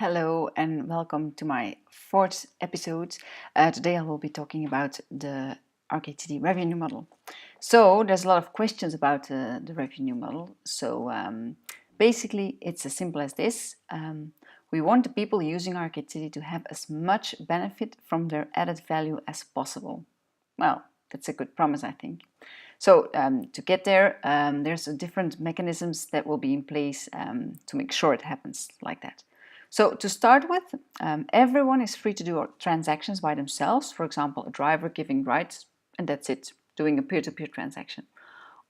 Hello and welcome to my fourth episode. Today I will be talking about the Arcade City revenue model. So there's a lot of questions about the revenue model. So basically it's as simple as this. We want the people using Arcade City to have as much benefit from their added value as possible. Well, that's a good promise, I think. So to get there, there's different mechanisms that will be in place to make sure it happens like that. So to start with, everyone is free to do transactions by themselves. For example, a driver giving rides, and that's it, doing a peer-to-peer transaction.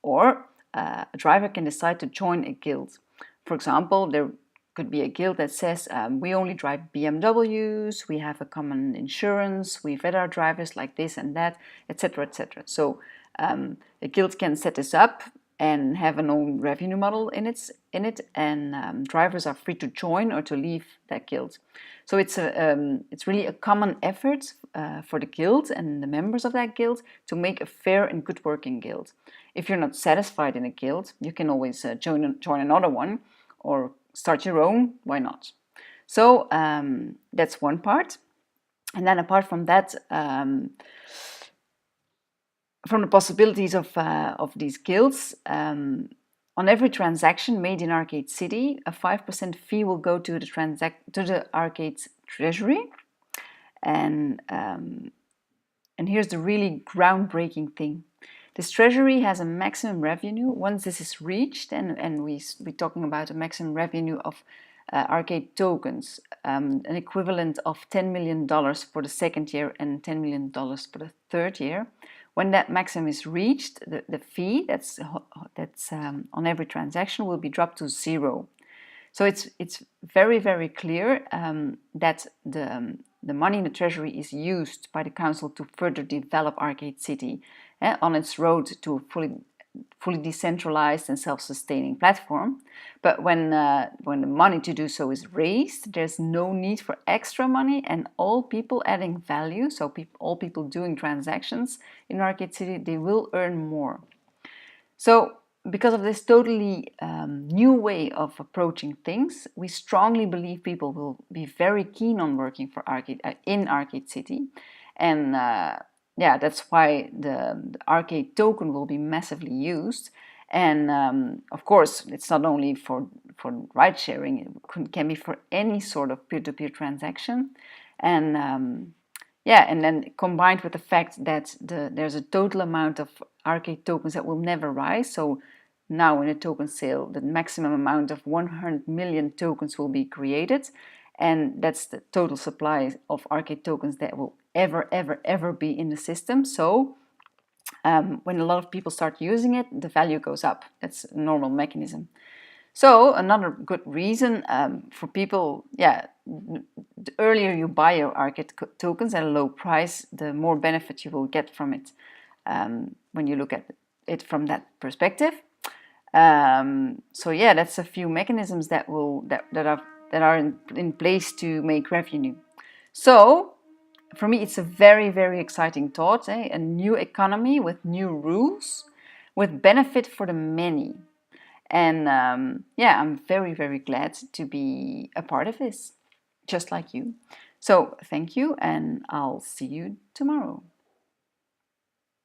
Or a driver can decide to join a guild. For example, there could be a guild that says we only drive BMWs, we have a common insurance, we vet our drivers like this and that, etc., etc. So a guild can set this up and have an own revenue model in it, and drivers are free to join or to leave that guild. So it's really a common effort for the guild and the members of that guild to make a fair and good working guild. If you're not satisfied in a guild, you can always join another one or start your own. Why not? So that's one part. And then apart from that, from the possibilities of these guilds, on every transaction made in Arcade City, a 5% fee will go to the Arcade's treasury. And here's the really groundbreaking thing. This treasury has a maximum revenue. Once this is reached, and we're talking about a maximum revenue of Arcade tokens, an equivalent of $10 million for the second year and $10 million for the third year. When that maximum is reached, the fee that's on every transaction will be dropped to zero. So it's very, very clear that the money in the treasury is used by the council to further develop Arcade City on its road to a fully decentralized and self-sustaining platform. But when the money to do so is raised, there's no need for extra money, and all people adding value, so all people doing transactions in Arcade City, they will earn more. So because of this totally new way of approaching things, we strongly believe people will be very keen on working for in Arcade City. And yeah, that's why the Arcade token will be massively used. And of course, it's not only for ride sharing, it can be for any sort of peer-to-peer transaction. And yeah, and then combined with the fact that there's a total amount of Arcade tokens that will never rise. So now in a token sale, the maximum amount of 100 million tokens will be created. And that's the total supply of Arcade tokens that will ever be in the system. So when a lot of people start using it, the value goes up. That's a normal mechanism. So another good reason for people, yeah, the earlier you buy your Arcade tokens at a low price, the more benefit you will get from it when you look at it from that perspective. So yeah, that's a few mechanisms that are in place to make revenue. So for me, it's a very, very exciting thought, a new economy with new rules, with benefit for the many. And yeah, I'm very, very glad to be a part of this, just like you. So thank you, and I'll see you tomorrow.